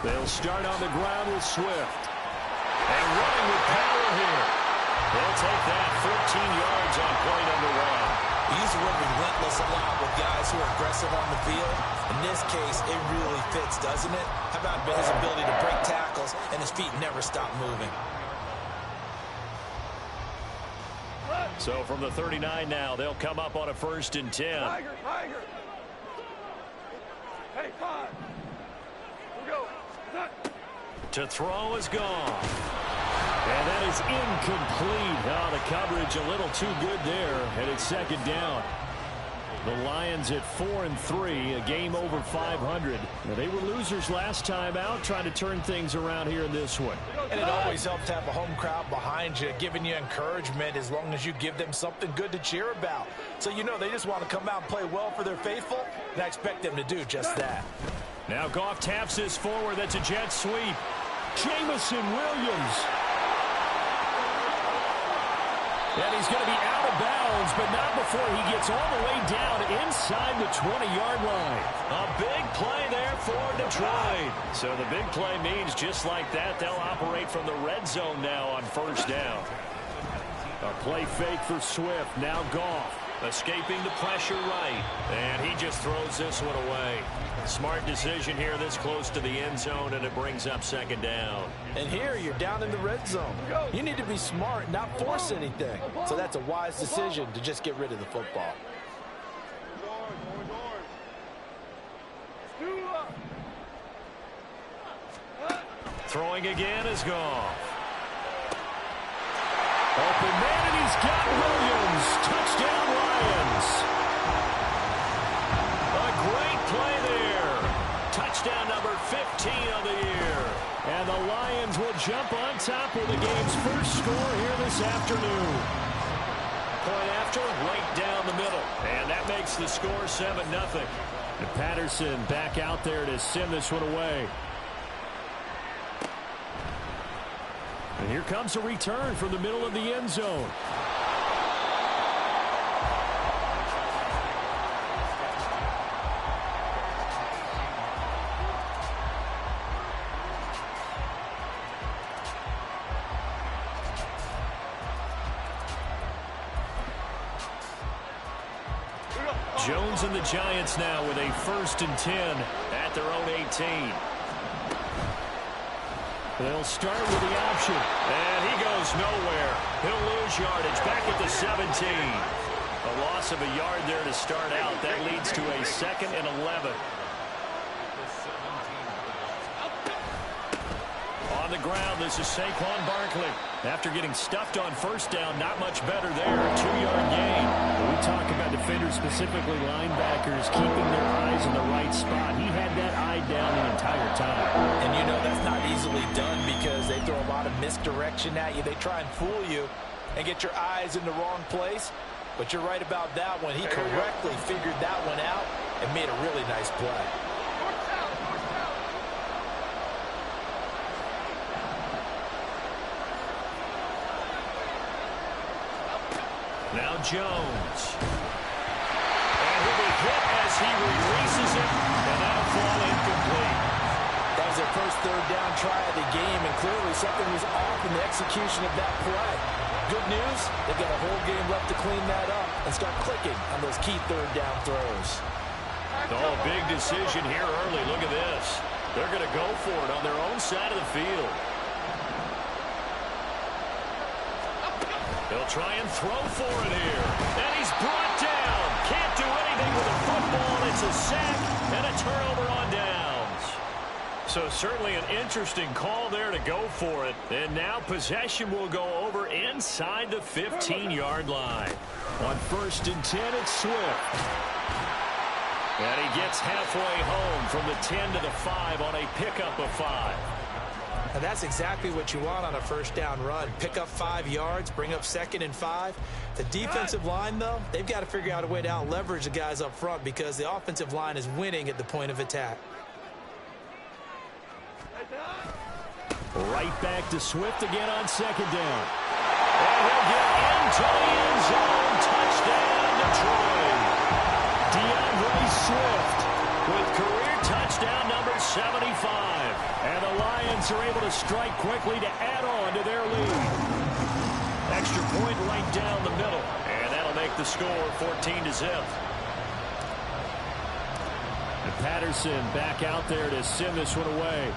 They'll start on the ground with Swift. And running with power here. They'll take that 14 yards on play number 1. He's the word relentless a lot with guys who are aggressive on the field. In this case, it really fits, doesn't it? How about his ability to break tackles and his feet never stop moving? So from the 39 now, they'll come up on a 1st and 10. Tiger. Hey, 5. Here we go. To throw is gone. And that is incomplete. Oh, the coverage a little too good there, and it's 2nd down. The Lions at 4-3, a game over 500. Now, they were losers last time out, trying to turn things around here in this one. And it always helps to have a home crowd behind you, giving you encouragement as long as you give them something good to cheer about. So you know they just want to come out and play well for their faithful, and I expect them to do just that. Now Goff taps this forward. That's a jet sweep. Jamison Williams. And he's going to be out of bounds, but not before he gets all the way down inside the 20-yard line. A big play there for Detroit. So the big play means just like that, they'll operate from the red zone now on 1st down. A play fake for Swift. Now Goff escaping the pressure right. And he just throws this one away. Smart decision here this close to the end zone, and it brings up 2nd down. And here you're down in the red zone. You need to be smart, not force anything. So that's a wise decision to just get rid of the football. Throwing again is Goff. Open man, and he's got Williams. Touchdown, Lions. A great play there. Touchdown number 15 of the year. And the Lions will jump on top with the game's first score here this afternoon. Point after, right down the middle. And that makes the score 7-0. And Patterson back out there to send this one away. And here comes a return from the middle of the end zone. Jones and the Giants now with a 1st and 10 at their own 18. They'll start with the option. And he goes nowhere. He'll lose yardage back at the 17. A loss of a yard there to start out. That leads to a 2nd and 11. On the ground, this is Saquon Barkley. After getting stuffed on 1st down, not much better there. 2-yard gain. We talk about defenders, specifically linebackers, keeping their eyes in the right spot. He had that eye down the entire time. And you know that's not easily done because they throw a lot of misdirection at you. They try and fool you and get your eyes in the wrong place. But you're right about that one. He correctly figured that one out and made a really nice play. Now Jones. And he'll be hit as he releases it, and that'll fall incomplete. That was their first 3rd down try of the game, and clearly something was off in the execution of that play. Good news, they've got a whole game left to clean that up and start clicking on those key 3rd down throws. Oh, big decision here early. Look at this. They're going to go for it on their own side of the field. They'll try and throw for it here. And he's brought down. Can't do anything with a football. It's a sack and a turnover on downs. So certainly an interesting call there to go for it. And now possession will go over inside the 15-yard line. On 1st and 10, it's Swift. And he gets halfway home from the 10 to the 5 on a pickup of 5. And that's exactly what you want on a 1st down run. Pick up 5 yards, bring up 2nd and 5. The defensive line, though, they've got to figure out a way to out-leverage the guys up front because the offensive line is winning at the point of attack. Right back to Swift again on 2nd down. And he'll get into the end zone. Touchdown, Detroit. 75. And the Lions are able to strike quickly to add on to their lead. Extra point right down the middle. And that'll make the score 14-0. And Patterson back out there to send this one away.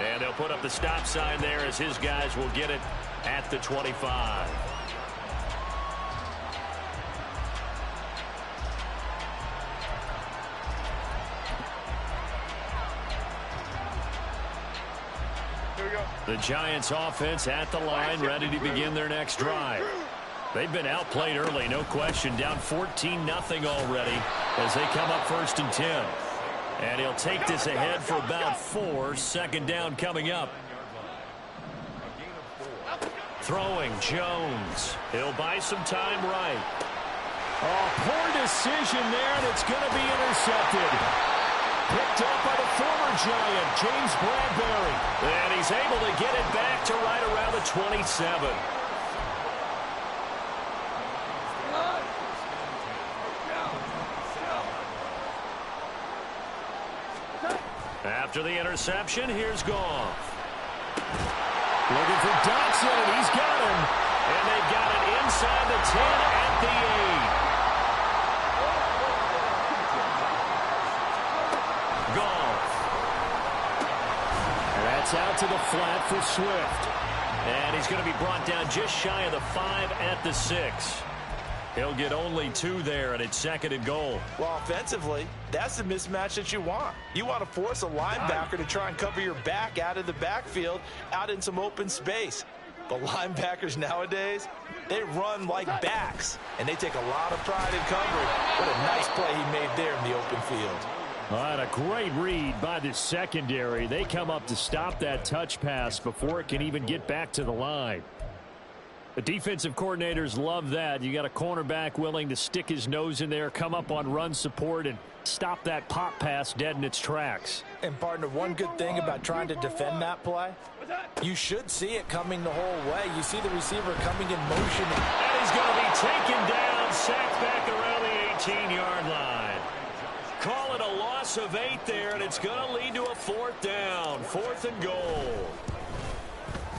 And they'll put up the stop sign there as his guys will get it at the 25. The Giants offense at the line, ready to begin their next drive. They've been outplayed early, no question, down 14-0 already as they come up 1st and 10. And he'll take this ahead for about 4. 2nd down coming up. Throwing, Jones. He'll buy some time right. Oh, poor decision there, and it's going to be intercepted. Picked up by the former Giant, James Bradbury. And he's able to get it back to right around the 27. After the interception, here's Goff. Looking for Dotson, and he's got him. And they've got it inside the 10 at the 8. Goff. And that's out to the flat for Swift. And he's going to be brought down just shy of the 5 at the 6. He'll get only 2 there, and it's 2nd and goal. Well, offensively, that's the mismatch that you want. You want to force a linebacker to try and cover your back out of the backfield, out in some open space. But linebackers nowadays, they run like backs, and they take a lot of pride in covering. What a nice play he made there in the open field. All right, a great read by the secondary. They come up to stop that touch pass before it can even get back to the line. The defensive coordinators love that. You got a cornerback willing to stick his nose in there, come up on run support, and stop that pop pass dead in its tracks. And, partner, one good thing about trying to defend that play, you should see it coming the whole way. You see the receiver coming in motion. And he's going to be taken down, sacked back around the 18-yard line. Call it a loss of 8 there, and it's going to lead to a 4th down, 4th and goal.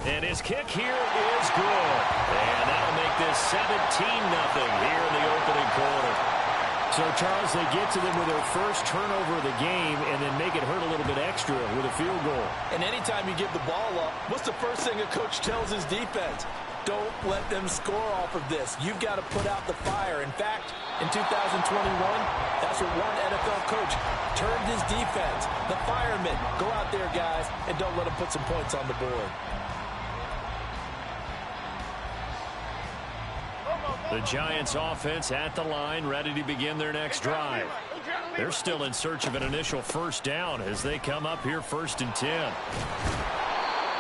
And his kick here is good. And that'll make this 17-0 here in the opening quarter. So, Charles, they get to them with their first turnover of the game and then make it hurt a little bit extra with a field goal. And anytime you give the ball up, what's the first thing a coach tells his defense? Don't let them score off of this. You've got to put out the fire. In fact, in 2021, that's what one NFL coach termed his defense. The firemen. Go out there, guys, and don't let them put some points on the board. The Giants offense at the line, ready to begin their next drive. They're still in search of an initial 1st down as they come up here 1st and 10.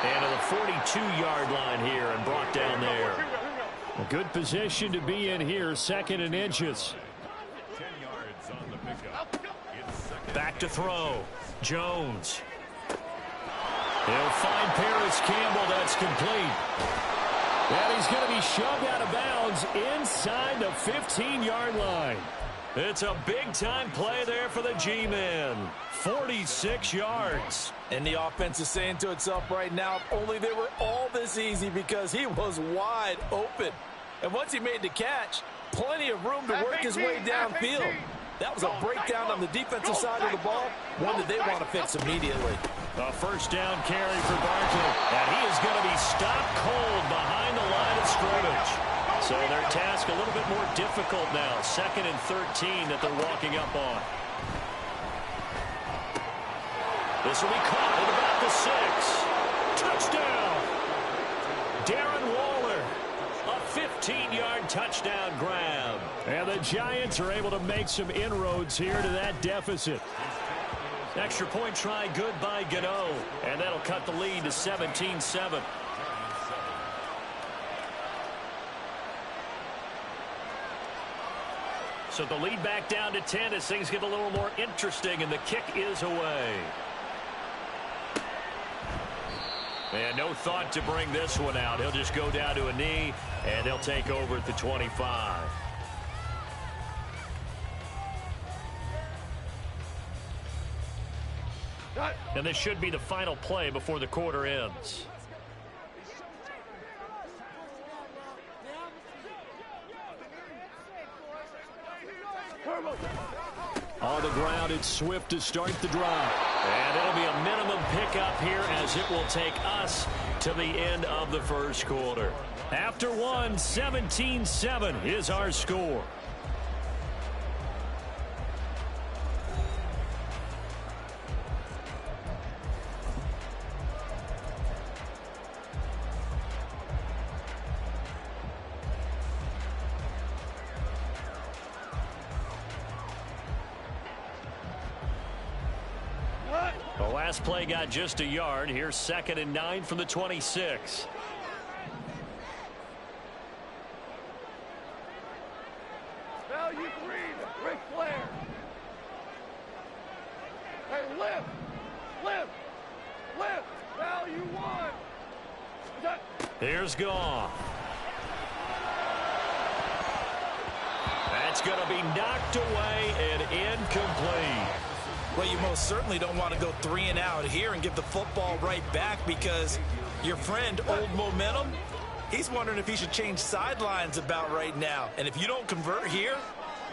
And to the 42-yard line here and brought down there. A good position to be in here, 2nd and inches. Back to throw. Jones. He'll find Paris Campbell. That's complete. And he's going to be shoved out of bounds inside the 15-yard line. It's a big-time play there for the G-men. 46 yards. And the offense is saying to itself right now, if only they were all this easy, because he was wide open. And once he made the catch, plenty of room to work his way downfield. That was a breakdown on the defensive side of the ball, one that they want to fix immediately. A 1st down carry for Barkley. And he is going to be stopped cold behind the line of scrimmage. So their task a little bit more difficult now. 2nd and 13 that they're walking up on. This will be caught at about the 6. Touchdown. Darren Waller. A 15-yard touchdown grab. And the Giants are able to make some inroads here to that deficit. Extra point try good by Gano. And that'll cut the lead to 17-7. So the lead back down to 10 as things get a little more interesting, and the kick is away. And no thought to bring this one out. He'll just go down to a knee, and they'll take over at the 25. And this should be the final play before the quarter ends. On the ground, it's Swift to start the drive. And it'll be a minimum pickup here as it will take us to the end of the first quarter. After one, 17-7 is our score. The last play got just a yard. Here's 2nd and 9 from the 26. Value 3, Ric Flair. Hey, lift, lift, lift. Value 1. Here's Goff. That's going to be knocked away and incomplete. Well, you most certainly don't want to go 3 and out here and give the football right back because your friend, Old Momentum, he's wondering if he should change sidelines about right now. And if you don't convert here,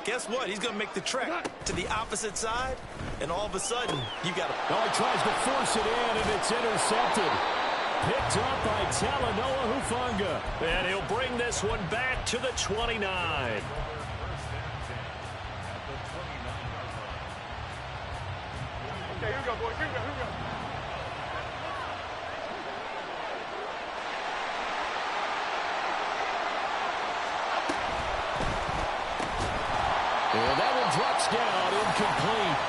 guess what? He's going to make the trek to the opposite side, and all of a sudden, you got to... Oh, he tries to force it in, and it's intercepted. Picked up by Talanoa Hufanga. And he'll bring this one back to the 29. Okay, here we go, boys. Here we go, here we go. And that one drops down, incomplete.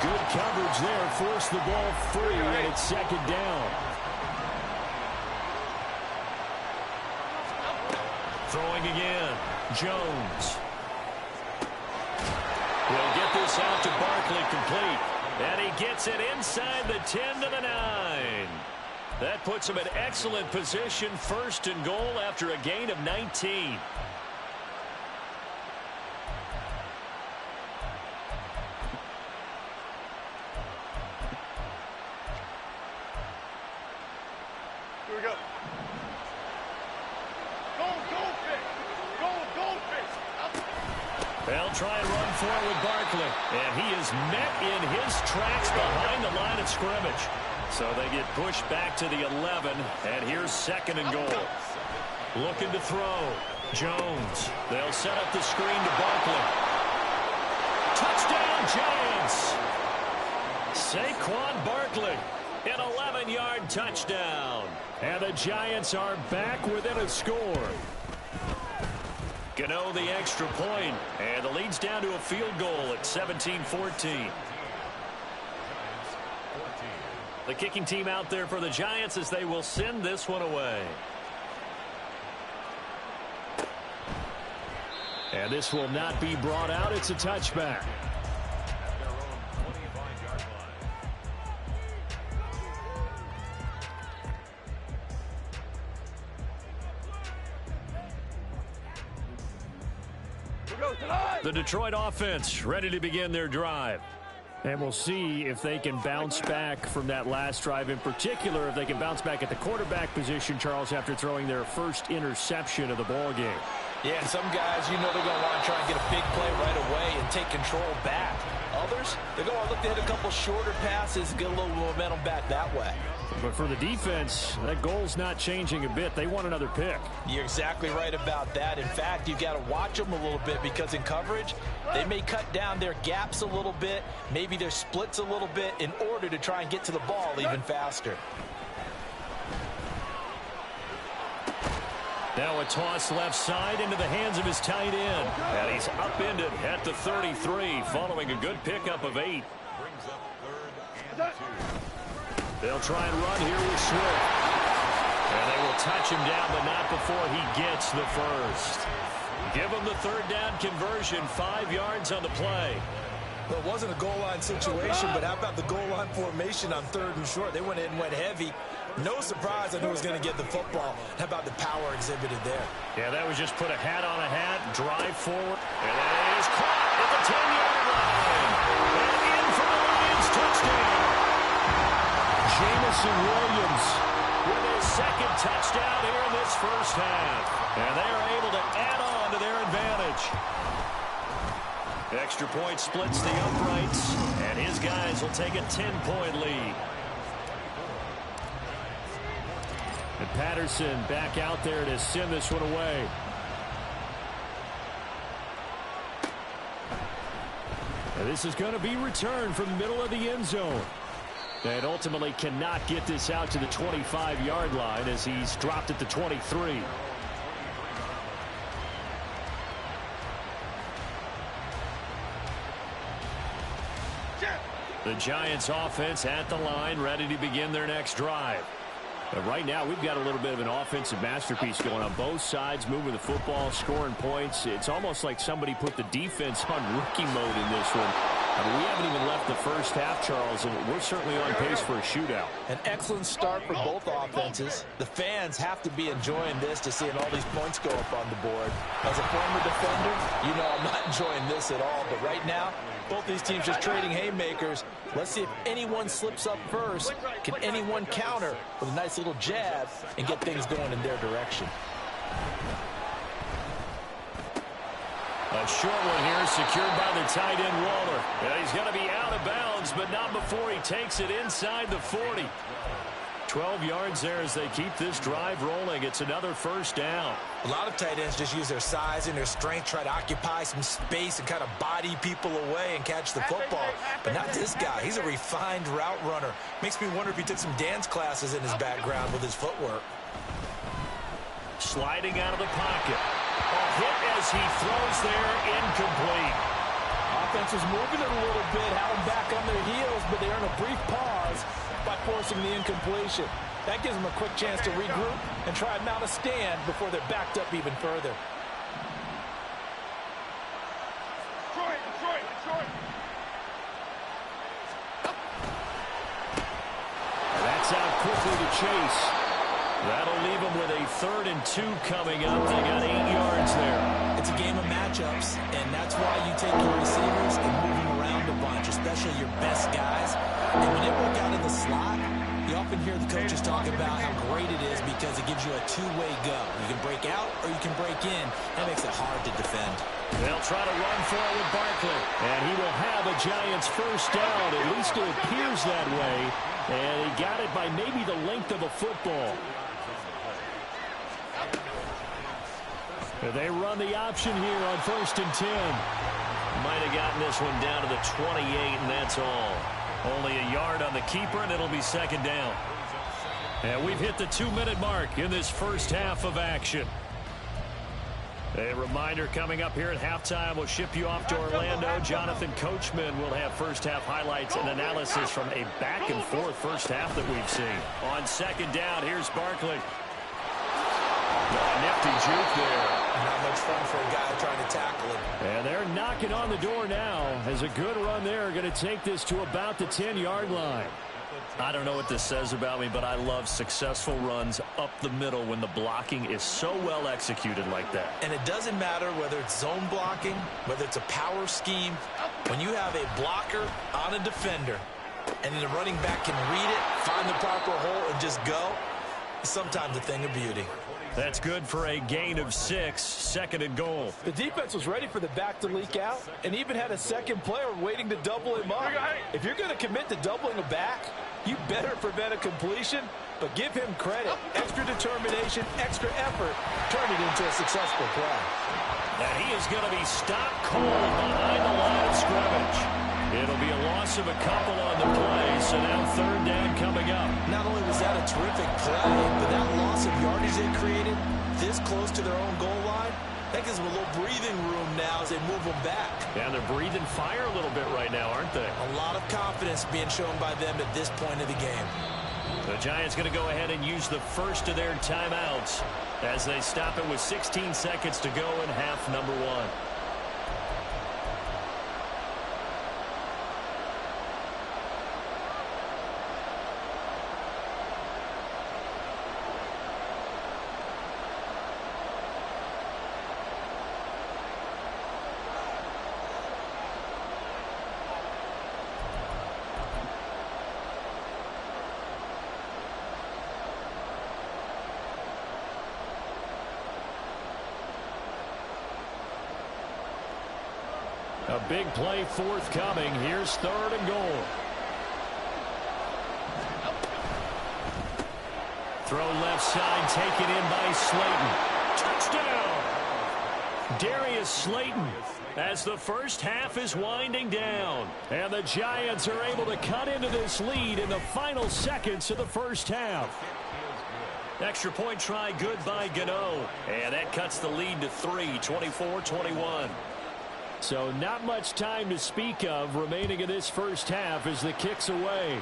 Good coverage there, forced the ball free, and it's 2nd down. Throwing again, Jones. He'll get this out to Barkley, complete. And he gets it inside the 10 to the 9. That puts him in excellent position, 1st and goal after a gain of 19. Here we go. Goldfish. Goldfish. They'll try and run forward with Barkley. And he is met in his tracks behind the line of scrimmage. So they get pushed back to the 11. And here's 2nd and goal. Looking to throw. Jones. They'll set up the screen to Barkley. Touchdown, Giants! Saquon Barkley. An 11-yard touchdown. And the Giants are back within a score. Gano the extra point, and the lead's down to a field goal at 17-14. The kicking team out there for the Giants as they will send this one away. And this will not be brought out. It's a touchback. The Detroit offense ready to begin their drive. And we'll see if they can bounce back from that last drive, in particular if they can bounce back at the quarterback position, Charles, after throwing their first interception of the ball game. Yeah, and some guys, you know they're going to want to try and get a big play right away and take control back. Others, they're going to look to hit a couple shorter passes, get a little momentum back that way. But for the defense, that goal's not changing a bit. They want another pick. You're exactly right about that. In fact, you've got to watch them a little bit because in coverage, they may cut down their gaps a little bit, maybe their splits a little bit in order to try and get to the ball even faster. Now a toss left side into the hands of his tight end. And he's upended at the 33 following a good pickup of 8. They'll try and run here with Swift. And they will touch him down, but not before he gets the first. Give him the 3rd down conversion, 5 yards on the play. Well, it wasn't a goal line situation, but how about the goal line formation on 3rd and short? They went in and went heavy. No surprise on who was going to get the football. How about the power exhibited there? Yeah, that was just put a hat on a hat, drive forward. And that is caught at the 10-yard line. And in for the Lions touchdown. Williams with his second touchdown here in this first half. And they are able to add on to their advantage. Extra point splits the uprights, and his guys will take a 10-point lead. And Patterson back out there to send this one away. And this is going to be returned from the middle of the end zone. And ultimately cannot get this out to the 25-yard line as he's dropped at the 23. The Giants offense at the line, ready to begin their next drive. But right now, we've got a little bit of an offensive masterpiece going on both sides, moving the football, scoring points. It's almost like somebody put the defense on rookie mode in this one. I mean, we haven't even left the first half, Charles, and we're certainly on pace for a shootout. An excellent start for both offenses. The fans have to be enjoying this to seeing all these points go up on the board. As a former defender, you know I'm not enjoying this at all. But right now, both these teams just trading haymakers. Let's see if anyone slips up first. Can anyone counter with a nice little jab and get things going in their direction? A short one here, secured by the tight end, Waller. Yeah, he's going to be out of bounds, but not before he takes it inside the 40. 12 yards there as they keep this drive rolling. It's another first down. A lot of tight ends just use their size and their strength, try to occupy some space and kind of body people away and catch the football. But not this guy. He's a refined route runner. Makes me wonder if he took some dance classes in his background with his footwork. Sliding out of the pocket. A hit as he throws there, incomplete. Offense is moving it a little bit, have them back on their heels, but they earn a brief pause by forcing the incompletion. That gives them a quick chance to regroup and try and mount a stand before they're backed up even further. Detroit. That's out quickly to Chase. That'll leave them with a 3rd and 2 coming up. They got 8 yards there. It's a game of matchups, and that's why you take your receivers and move them around a bunch, especially your best guys. And when they work out in the slot, you often hear the coaches talk about how great it is because it gives you a two-way go. You can break out or you can break in. That makes it hard to defend. They'll try to run for it with Barkley. And he will have a Giants first down. At least it appears that way. And he got it by maybe the length of a football. They run the option here on 1st and 10. Might have gotten this one down to the 28, and that's all. Only a yard on the keeper, and it'll be 2nd down. And we've hit the 2-minute mark in this first half of action. A reminder coming up here at halftime, we'll ship you off to Orlando. Jonathan Coachman will have first half highlights and analysis from a back-and-forth first half that we've seen. On 2nd down, here's Barkley. Nifty juke there. Not much fun for a guy trying to tackle him. And they're knocking on the door now as a good run there. Going to take this to about the 10-yard line. I don't know what this says about me, but I love successful runs up the middle when the blocking is so well executed like that. And it doesn't matter whether it's zone blocking, whether it's a power scheme. When you have a blocker on a defender and then the running back can read it, find the proper hole, and just go, it's sometimes a thing of beauty. That's good for a gain of 6, 2nd and goal. The defense was ready for the back to leak out and even had a second player waiting to double him up. If you're going to commit to doubling a back, you better prevent a completion, but give him credit. Extra determination, extra effort, turn it into a successful play. And he is going to be stopped cold behind the line of scrimmage. It'll be a loss of a couple on the play, so now 3rd down coming up. Not only was that a terrific play, but that loss of yardage they created this close to their own goal line, that gives them a little breathing room now as they move them back. Yeah, they're breathing fire a little bit right now, aren't they? A lot of confidence being shown by them at this point of the game. The Giants going to go ahead and use the first of their timeouts as they stop it with 16 seconds to go in half number 1. A big play forthcoming. Here's 3rd and goal. Throw left side, taken in by Slayton. Touchdown! Darius Slayton, as the first half is winding down. And the Giants are able to cut into this lead in the final seconds of the first half. Extra point try good by Gano. And that cuts the lead to 3, 24-21. So not much time to speak of remaining in this first half as the kick's away.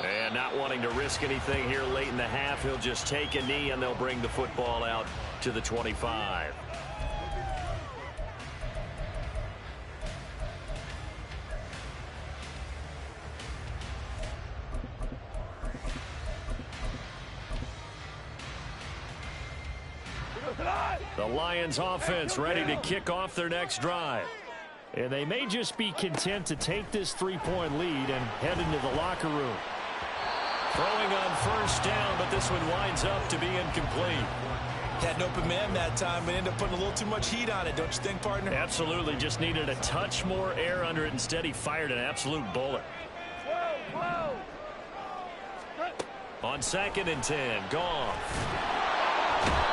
And not wanting to risk anything here late in the half, he'll just take a knee and they'll bring the football out to the 25. The Lions offense ready to kick off their next drive. And they may just be content to take this 3-point lead and head into the locker room. Throwing on first down, but this one winds up to be incomplete. Had an open man that time, but ended up putting a little too much heat on it, don't you think, partner? Absolutely. Just needed a touch more air under it. Instead, he fired an absolute bullet. On 2nd and 10, Goff.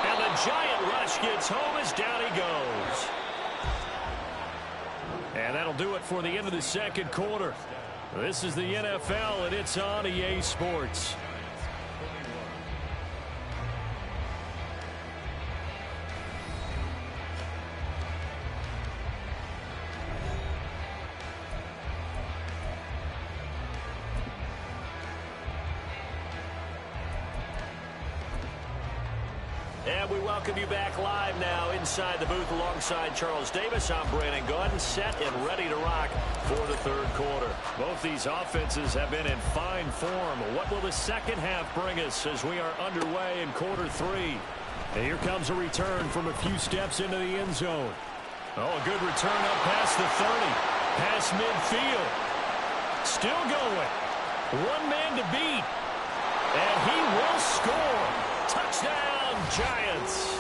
And the giant rush gets home as down he goes. And that'll do it for the end of the second quarter. This is the NFL, and it's on EA Sports. And we welcome you back live now inside the booth alongside Charles Davis. I'm Brandon Gaudin, set and ready to rock for the third quarter. Both these offenses have been in fine form. What will the second half bring us as we are underway in quarter 3? And here comes a return from a few steps into the end zone. Oh, a good return up past the 30. Past midfield. Still going. One man to beat. And he will score. Touchdown, Giants.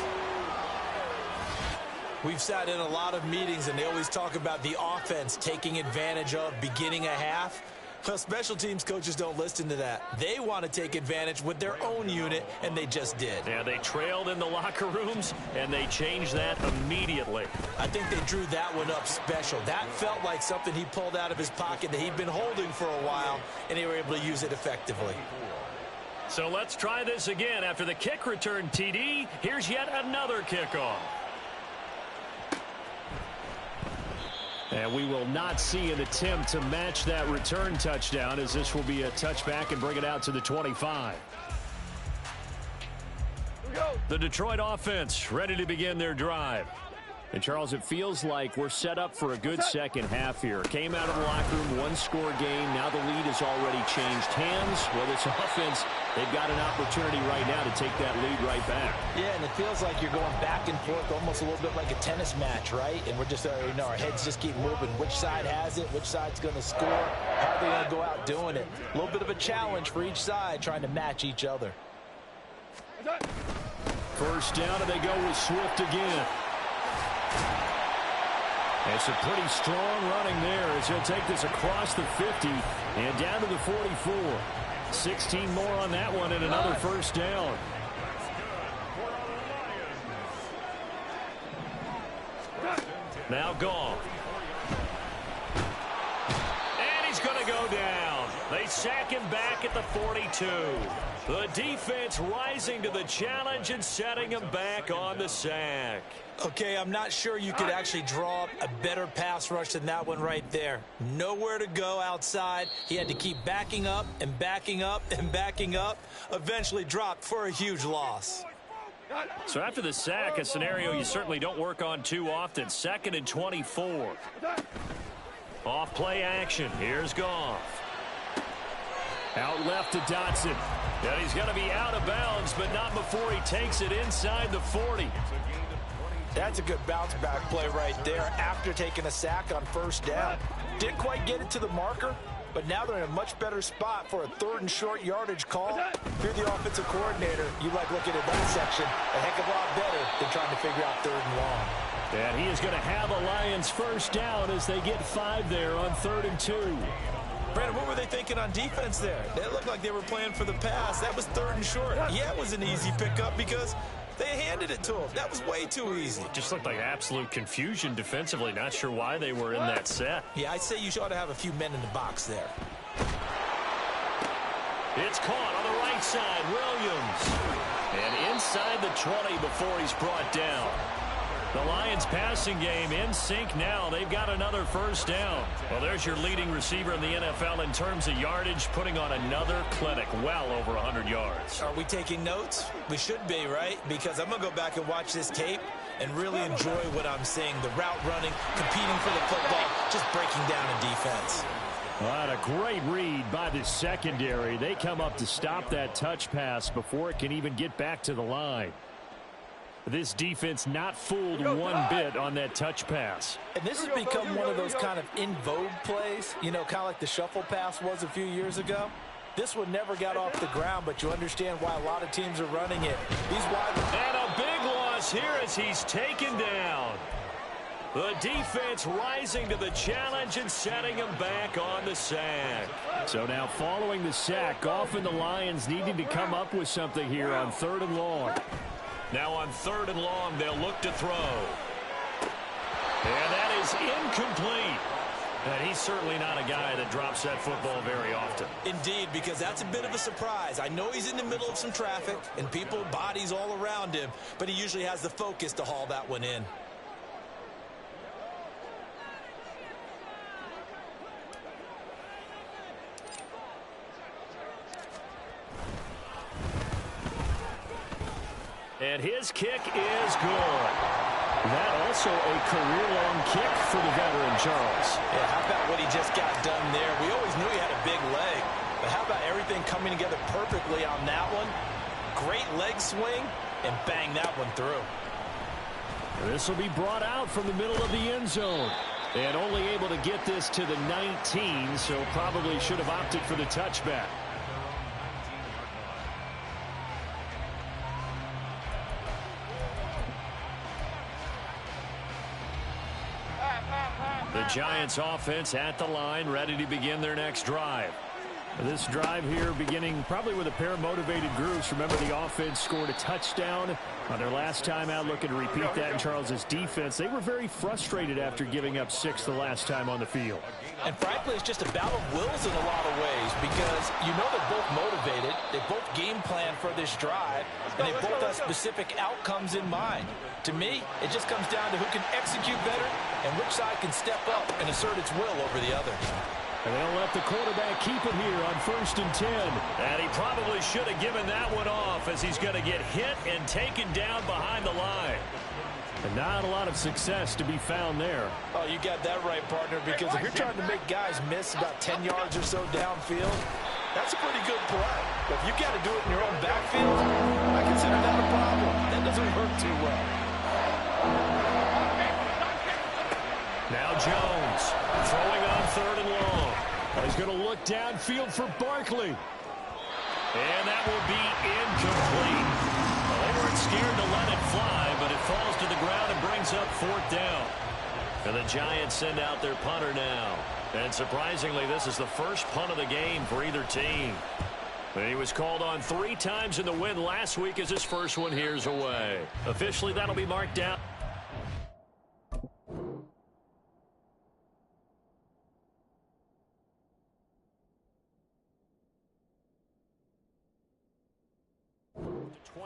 We've sat in a lot of meetings, and they always talk about the offense taking advantage of beginning a half. Well, special teams coaches don't listen to that. They want to take advantage with their own unit, and they just did. Yeah, they trailed in the locker rooms, and they changed that immediately. I think they drew that one up special. That felt like something he pulled out of his pocket that he'd been holding for a while, and they were able to use it effectively. So let's try this again. After the kick return TD, here's yet another kickoff. And we will not see an attempt to match that return touchdown, as this will be a touchback and bring it out to the 25. The Detroit offense ready to begin their drive. And, Charles, it feels like we're set up for a good second half here. Came out of the locker room, one-score game. Now the lead has already changed hands. Well, this offense, they've got an opportunity right now to take that lead right back. Yeah, and it feels like you're going back and forth almost a little bit like a tennis match, right? And we're just, our heads just keep moving. Which side has it? Which side's going to score? How are they going to go out doing it? A little bit of a challenge for each side trying to match each other. First down, and they go with Swift again. It's a pretty strong running there as he'll take this across the 50 and down to the 44. 16 more on that one and another first down. Now Goff. And he's going to go down. They sack him back at the 42. The defense rising to the challenge and setting him back on the sack. Okay, I'm not sure you could actually draw up a better pass rush than that one right there. Nowhere to go outside. He had to keep backing up and backing up and backing up. Eventually dropped for a huge loss. So after the sack, a scenario you certainly don't work on too often. 2nd and 24. Off play action. Here's Goff. Out left to Dotson. And he's going to be out of bounds, but not before he takes it inside the 40. That's a good bounce back play right there after taking a sack on first down. Didn't quite get it to the marker, but now they're in a much better spot for a 3rd and short yardage call. If you're the offensive coordinator, you like looking at that section a heck of a lot better than trying to figure out 3rd and long. And he is going to have a Lions first down as they get 5 there on 3rd and 2. Brandon, what were they thinking on defense there? They looked like they were playing for the pass. That was 3rd and short. Yeah, it was an easy pickup because they handed it to him. That was way too easy. Just looked like absolute confusion defensively. Not sure why they were in that set. Yeah, I'd say you ought to have a few men in the box there. It's caught on the right side, Williams. And inside the 20 before he's brought down. The Lions passing game in sync now. They've got another first down. Well, there's your leading receiver in the NFL in terms of yardage, putting on another clinic, well over 100 yards. Are we taking notes? We should be, right? Because I'm going to go back and watch this tape and really enjoy what I'm seeing. The route running, competing for the football, just breaking down in defense. What a great read by the secondary. They come up to stop that touch pass before it can even get back to the line. This defense not fooled one bit on that touch pass. And this has become one of those kind of in vogue plays, you know, kind of like the shuffle pass was a few years ago. This one never got off the ground, but you understand why a lot of teams are running it. He's wide. And a big loss here as he's taken down. The defense rising to the challenge and setting him back on the sack. So now following the sack, often the Lions needing to come up with something here on 3rd and long. Now on 3rd and long, they'll look to throw. And that is incomplete. And he's certainly not a guy that drops that football very often. Indeed, because that's a bit of a surprise. I know he's in the middle of some traffic and people, bodies all around him, but he usually has the focus to haul that one in. And his kick is good. That also a career-long kick for the veteran, Charles. Yeah, how about what he just got done there? We always knew he had a big leg, but how about everything coming together perfectly on that one? Great leg swing, and bang that one through. This will be brought out from the middle of the end zone. And only able to get this to the 19, so probably should have opted for the touchback. The Giants offense at the line, ready to begin their next drive. This drive here beginning probably with a pair of motivated groups. Remember, the offense scored a touchdown on their last time out, looking to repeat that in Charles's defense. They were very frustrated after giving up 6 the last time on the field. And frankly, it's just a battle of wills in a lot of ways because you know they're both motivated. They both game plan for this drive, and they both have specific outcomes in mind. To me, it just comes down to who can execute better and which side can step up and assert its will over the other. And they'll let the quarterback keep it here on 1st and 10. And he probably should have given that one off as he's going to get hit and taken down behind the line. And not a lot of success to be found there. Oh, you got that right, partner, because if you're trying to make guys miss about 10 yards or so downfield, that's a pretty good play. But if you got to do it in your own backfield, I consider that a problem. That doesn't work too well. Now Jones throwing on 3rd and long. He's going to look downfield for Barkley. And that will be incomplete. Well, they weren't scared to let it fly, but it falls to the ground and brings up 4th down. And the Giants send out their punter now. And surprisingly, this is the first punt of the game for either team. And he was called on 3 times in the win last week as his first one here's away. Officially, that'll be marked down.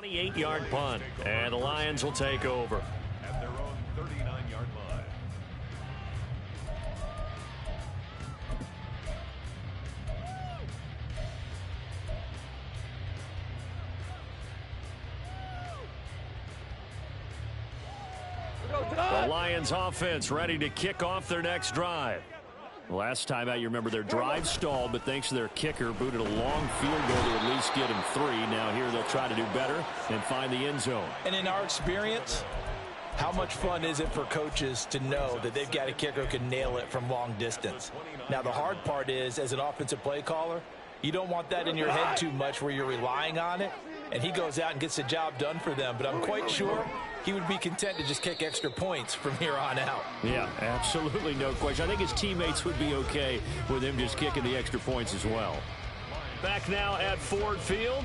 The 28-yard punt, and the Lions will take over. At their own 39-yard line. The Lions offense ready to kick off their next drive. Last time out, you remember their drive stalled, but thanks to their kicker, booted a long field goal to at least get him 3. Now here they'll try to do better and find the end zone. And in our experience, how much fun is it for coaches to know that they've got a kicker who can nail it from long distance? Now, the hard part is, as an offensive play caller, You don't want that in your head too much where you're relying on it, and he goes out and gets the job done for them. But I'm quite sure he would be content to just kick extra points from here on out. Yeah, absolutely no question. I think his teammates would be okay with him just kicking the extra points as well. Back now at Ford Field,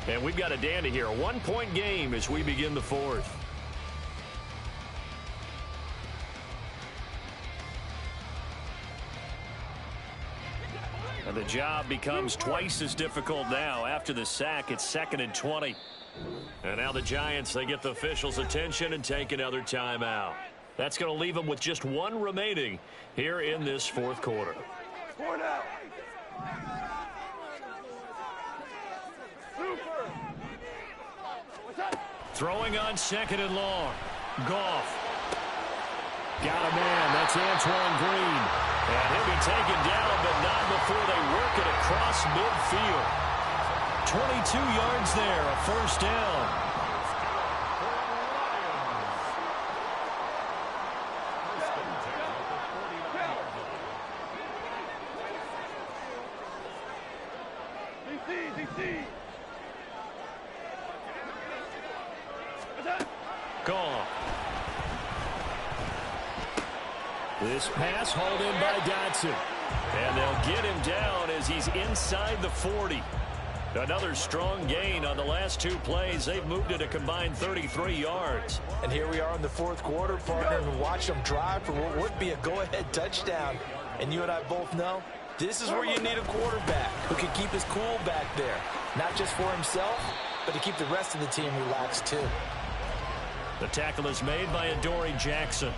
and we've got a dandy here. A 1-point game as we begin the fourth. And the job becomes twice as difficult now. After the sack, it's 2nd and 20. And now the Giants, they get the officials' attention and take another timeout. That's going to leave them with just one remaining here in this fourth quarter. Point out. Super. What's up? Throwing on 2nd and long. Goff. Got a man. That's Antoine Green. And he'll be taken down, but not before they work it across midfield. 22 yards there, a first down. DC. Gone. This pass hauled in by Dotson. And they'll get him down as he's inside the 40. Another strong gain on the last two plays. They've moved it a combined 33 yards. And here we are in the fourth quarter, partner, and watch them drive for what would be a go-ahead touchdown. And you and I both know this is where you need a quarterback who can keep his cool back there. Not just for himself, but to keep the rest of the team relaxed too. The tackle is made by Adoree Jackson.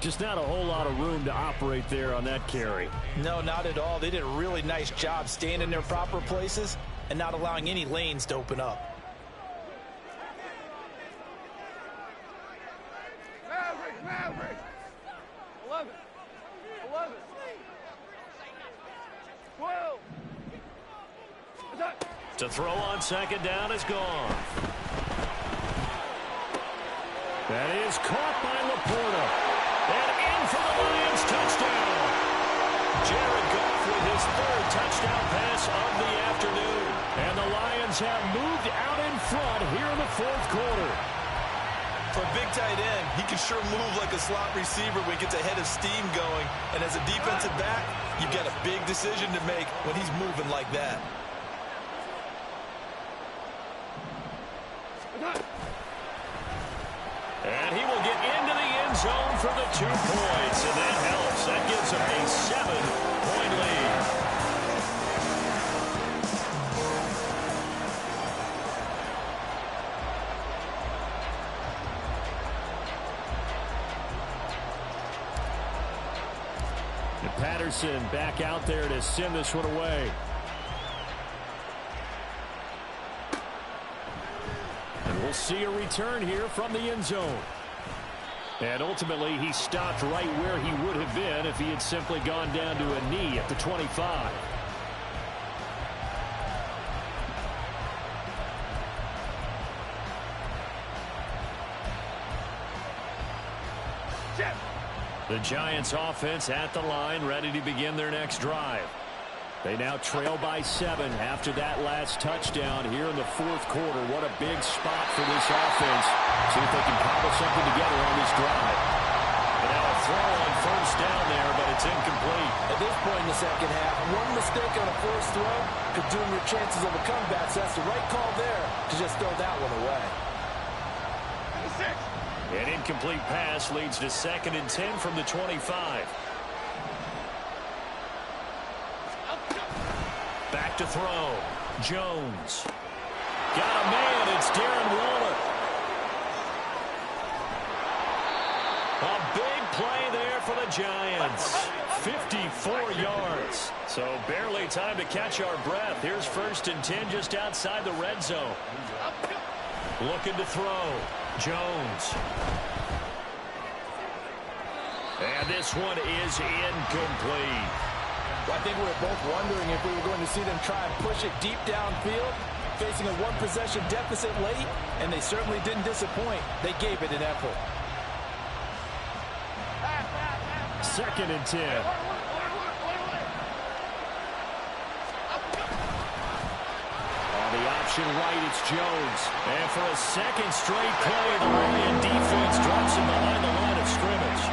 Just not a whole lot of room to operate there on that carry. No, not at all. They did a really nice job staying in their proper places and not allowing any lanes to open up. Maverick. 11. 12. To throw on 2nd down is gone. That is caught by Laporta. And in for the Lions touchdown. Jared Goff with his 3rd touchdown pass of the afternoon. And the Lions have moved out in front here in the fourth quarter. For a big tight end, he can sure move like a slot receiver when he gets a head of steam going. And as a defensive back, you've got a big decision to make when he's moving like that. And he will get into the end zone for the 2 points. And that helps. That gives him a 7-point lead. And Patterson back out there to send this one away. And we'll see a return here from the end zone. And ultimately, he stopped right where he would have been if he had simply gone down to a knee at the 25. The Giants offense at the line, ready to begin their next drive. They now trail by 7 after that last touchdown here in the fourth quarter. What a big spot for this offense. See if they can cobble something together on this drive. And now a throw on first down there, but it's incomplete. At this point in the second half, one mistake on a first throw could doom your chances of a comeback. So that's the right call there to just throw that one away. An incomplete pass leads to 2nd and 10 from the 25. Back to throw. Jones. Got a man. It's Darren Waller. A big play there for the Giants. 54 yards. So barely time to catch our breath. Here's 1st and 10 just outside the red zone. Looking to throw. Jones. And this one is incomplete. Well, I think we were both wondering if we were going to see them try and push it deep downfield, facing a one-possession deficit late, and they certainly didn't disappoint. They gave it an effort. 2nd and 10. option right. It's Jones. And for a second straight play, the Lion defense drops him behind the line of scrimmage.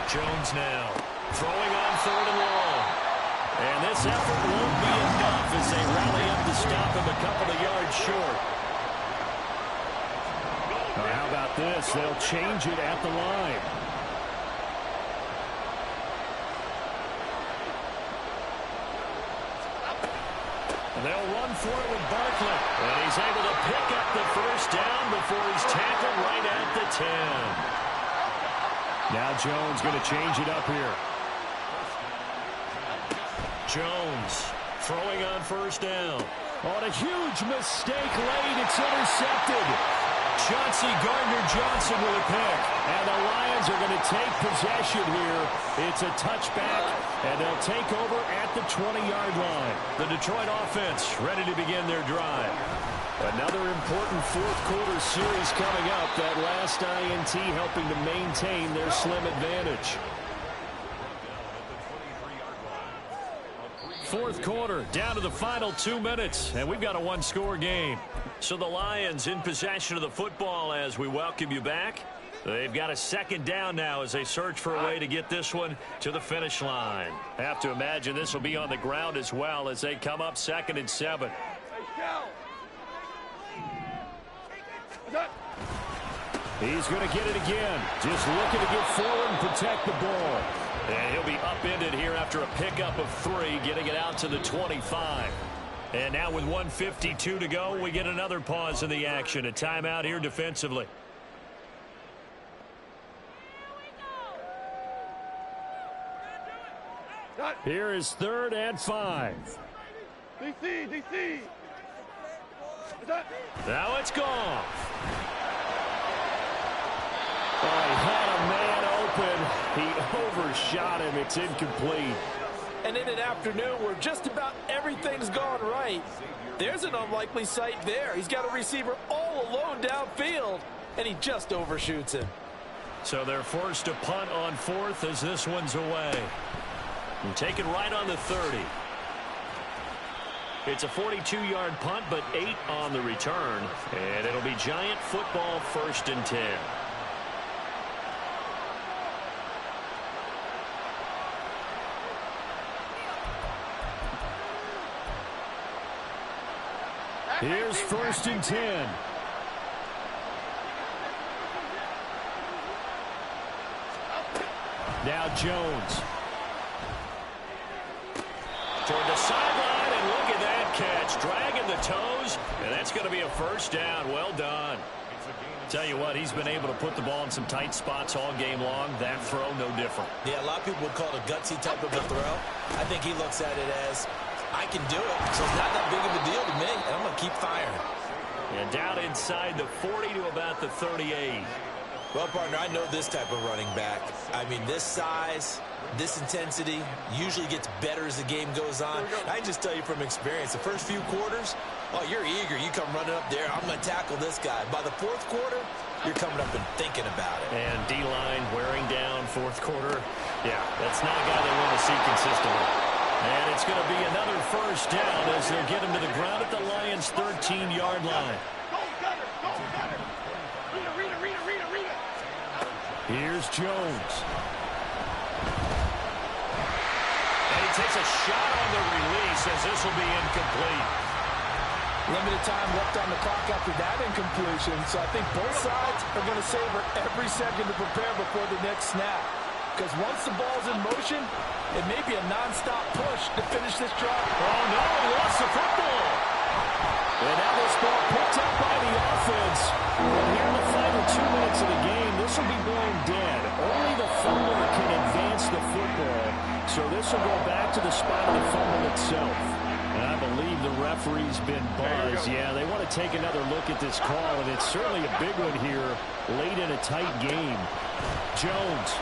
Jones now throwing on 3rd and long. And this effort won't be enough as they rally up to stop him a couple of yards short. How about this? They'll change it at the line. And they'll run for it with Barkley. And he's able to pick up the first down before he's tackled right at the 10. Now Jones going to change it up here. Jones throwing on 1st down. On a huge mistake late, it's intercepted. Chauncey Gardner-Johnson with a pick. And the Lions are going to take possession here. It's a touchback, and they'll take over at the 20-yard line. The Detroit offense ready to begin their drive. Another important 4th quarter series coming up. That last INT helping to maintain their slim advantage. 4th quarter, down to the final 2 minutes, and we've got a 1-score game. So the Lions in possession of the football as we welcome you back. They've got a 2nd down now as they search for a way to get this one to the finish line. Have to imagine this will be on the ground as well as they come up 2nd and 7. He's going to get it again. Just looking to get forward and protect the ball. And he'll be upended here after a pickup of 3, getting it out to the 25. And now with 1:52 to go, we get another pause in the action. A timeout here defensively. Here is 3rd and 5. DC. Now it's gone. Oh, he had a man open. He overshot him. It's incomplete. And in an afternoon where just about everything's gone right, there's an unlikely sight there. He's got a receiver all alone downfield, and he just overshoots him. So they're forced to punt on 4th as this one's away. And taken right on the 30. It's a 42-yard punt, but 8 on the return. And it'll be Giant football 1st and 10. Here's 1st and 10. Now Jones. Toward the sideline, and look at that catch. Dragging the toes, and that's going to be a 1st down. Well done. Tell you what, he's been able to put the ball in some tight spots all game long. That throw, no different. Yeah, a lot of people would call it a gutsy type of a throw. I think he looks at it as, I can do it, so it's not that big of a deal to me, and I'm going to keep firing. And down inside the 40 to about the 38. Well, partner, I know this type of running back. I mean, this size, this intensity usually gets better as the game goes on. I can just tell you from experience, the first few quarters, oh, you're eager. You come running up there, I'm going to tackle this guy. By the 4th quarter, you're coming up and thinking about it. And D-line wearing down 4th quarter. Yeah, that's not a guy they want to see consistently. And it's going to be another 1st down as they get him to the ground at the Lions' 13-yard line. Here's Jones. And he takes a shot on the release as this will be incomplete. Limited time left on the clock after that incompletion, so I think both sides are going to savor every second to prepare before the next snap. Because once the ball's in motion, it may be a non-stop push to finish this drive. Oh, no, he lost the football. And now this ball picked up by the offense. And here in the final 2 minutes of the game, this will be blown dead. Only the fumbler can advance the football. So this will go back to the spot of the fumble itself. And I believe the referee's been buzzed. Yeah, they want to take another look at this call, and it's certainly a big one here late in a tight game. Jones.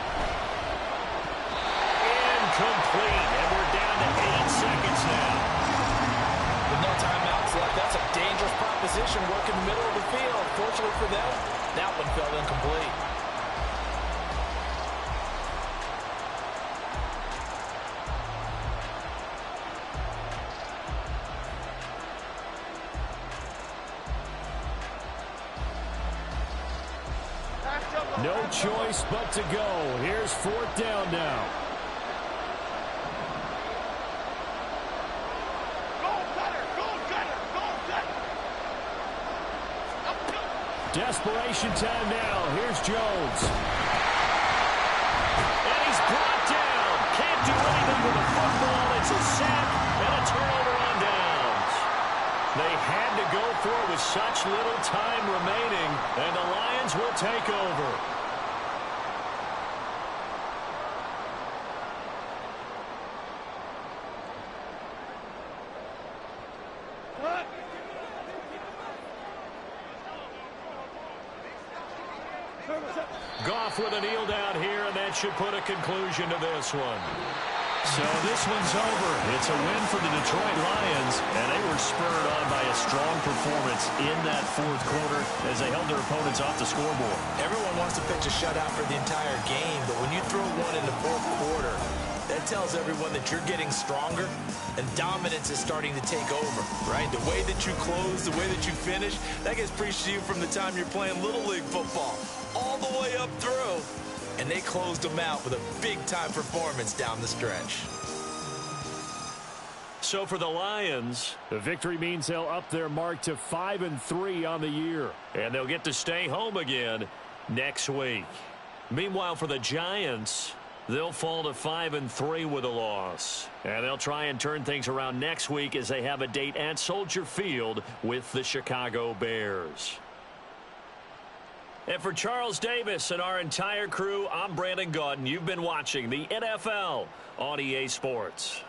Incomplete, and we're down to 8 seconds now. With no timeouts left, that's a dangerous proposition working the middle of the field. Fortunately for them, that one fell incomplete. No choice but to go. Here's 4th down now. Desperation time now. Here's Jones. And he's brought down. Can't do anything with the football. It's a sack and a turnover on downs. They had to go for it with such little time remaining, and the Lions will take over. Goff with a kneel down here, and that should put a conclusion to this one. So this one's over. It's a win for the Detroit Lions, and they were spurred on by a strong performance in that 4th quarter as they held their opponents off the scoreboard. Everyone wants to pitch a shutout for the entire game, but when you throw one in the 4th quarter, that tells everyone that you're getting stronger and dominance is starting to take over, right? The way that you close, the way that you finish, that gets preached to you from the time you're playing Little League football all the way up through. And they closed them out with a big-time performance down the stretch. So for the Lions, the victory means they'll up their mark to 5-3 on the year. And they'll get to stay home again next week. Meanwhile, for the Giants, they'll fall to 5-3 with a loss. And they'll try and turn things around next week as they have a date at Soldier Field with the Chicago Bears. And for Charles Davis and our entire crew, I'm Brandon Gaudin. You've been watching the NFL on EA Sports.